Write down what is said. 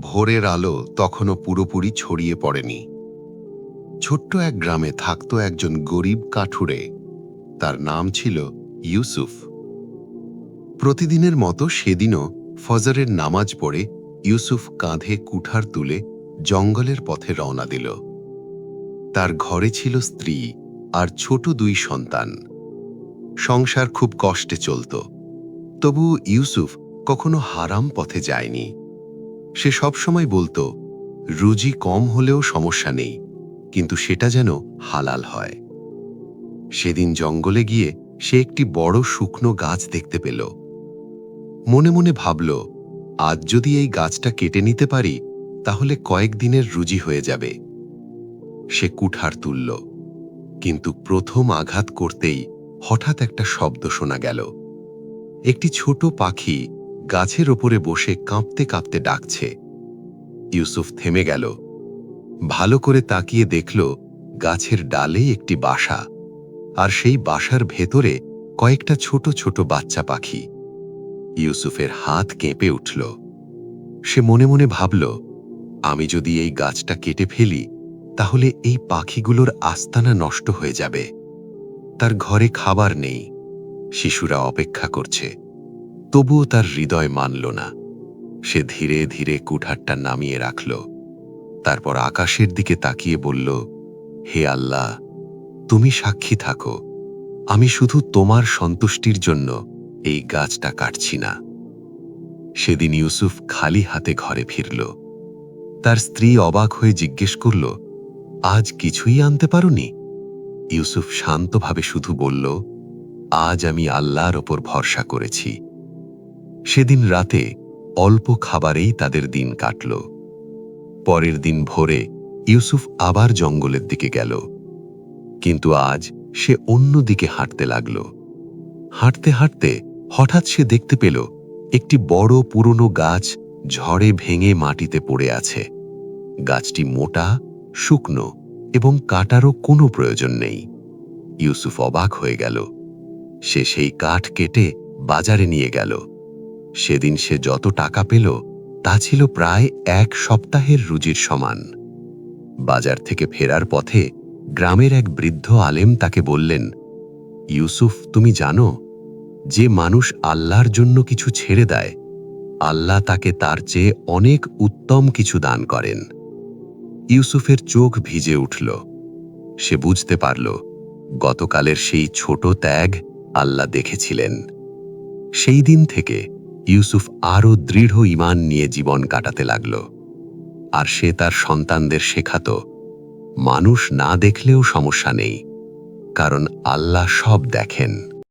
ভোরের আলো তখনও পুরোপুরি ছড়িয়ে পড়েনি। ছোট্ট এক গ্রামে থাকত একজন গরিব কাঠুরে। তার নাম ছিল ইউসুফ। প্রতিদিনের মতো সেদিনও ফজরের নামাজ পড়ে ইউসুফ কাঁধে কুঠার তুলে জঙ্গলের পথে রওনা দিল। তার ঘরে ছিল স্ত্রী আর ছোট দুই সন্তান। সংসার খুব কষ্টে চলত, তবু ইউসুফ কখনো হারাম পথে যায়নি। সে সবসময় বলতো, রুজি কম হলেও সমস্যা নেই, কিন্তু সেটা যেন হালাল হয়। সেদিন জঙ্গলে গিয়ে সে একটি বড় শুকনো গাছ দেখতে পেল। মনে মনে ভাবল, আজ যদি এই গাছটা কেটে নিতে পারি তাহলে কয়েকদিনের রুজি হয়ে যাবে। সে কুঠার তুলল, কিন্তু প্রথম আঘাত করতেই হঠাৎ একটা শব্দ শোনা গেল। একটি ছোট পাখি গাছের ওপরে বসে কাঁপতে কাঁপতে ডাকছে। ইউসুফ থেমে গেল। ভালো করে তাকিয়ে দেখল, গাছের ডালে একটি বাসা, আর সেই বাসার ভেতরে কয়েকটা ছোট ছোট বাচ্চা পাখি। ইউসুফের হাত কেঁপে উঠল। সে মনে মনে ভাবল, আমি যদি এই গাছটা কেটে ফেলি তাহলে এই পাখিগুলোর আস্তানা নষ্ট হয়ে যাবে। তার ঘরে খাবার নেই, শিশুরা অপেক্ষা করছে। তবুও তার হৃদয় মানল না। সে ধীরে ধীরে কুঠারটা নামিয়ে রাখল। তারপর আকাশের দিকে তাকিয়ে বলল, হে আল্লাহ, তুমি সাক্ষী থাকো, আমি শুধু তোমার সন্তুষ্টির জন্য এই গাছটা কাটছি না। সেদিন ইউসুফ খালি হাতে ঘরে ফিরল। তার স্ত্রী অবাক হয়ে জিজ্ঞেস করল, আজ কিছুই আনতে পারোনি? ইউসুফ শান্তভাবে শুধু বলল, আজ আমি আল্লাহর ওপর ভরসা করেছি। সেদিন রাতে অল্প খাবারেই তাদের দিন কাটল। পরের দিন ভোরে ইউসুফ আবার জঙ্গলের দিকে গেল, কিন্তু আজ সে অন্য দিকে হাঁটতে লাগল। হাঁটতে হাঁটতে হঠাৎ সে দেখতে পেল একটি বড় পুরনো গাছ ঝড়ে ভেঙে মাটিতে পড়ে আছে। গাছটি মোটা, শুকনো এবং কাটারও কোনো প্রয়োজন নেই। ইউসুফ অবাক হয়ে গেল। সে সেই কাঠ কেটে বাজারে নিয়ে গেল। সেদিন সে যত টাকা পেল তা ছিল প্রায় 1 সপ্তাহের রুজির সমান। বাজার থেকে ফেরার পথে গ্রামের এক বৃদ্ধ আলেম তাকে বললেন, ইউসুফ, তুমি জানো, যে মানুষ আল্লাহর জন্য কিছু ছেড়ে দেয়, আল্লাহ তাকে তার চেয়ে অনেক উত্তম কিছু দান করেন। ইউসুফের চোখ ভিজে উঠল। সে বুঝতে পারল, গতকালের সেই ছোট ত্যাগ আল্লাহ দেখেছিলেন। সেই দিন থেকে ইউসুফ আরও দৃঢ় ঈমান নিয়ে জীবন কাটাতে লাগল। আর সে তার সন্তানদের শেখাত, মানুষ না দেখলেও সমস্যা নেই, কারণ আল্লাহ সব দেখেন।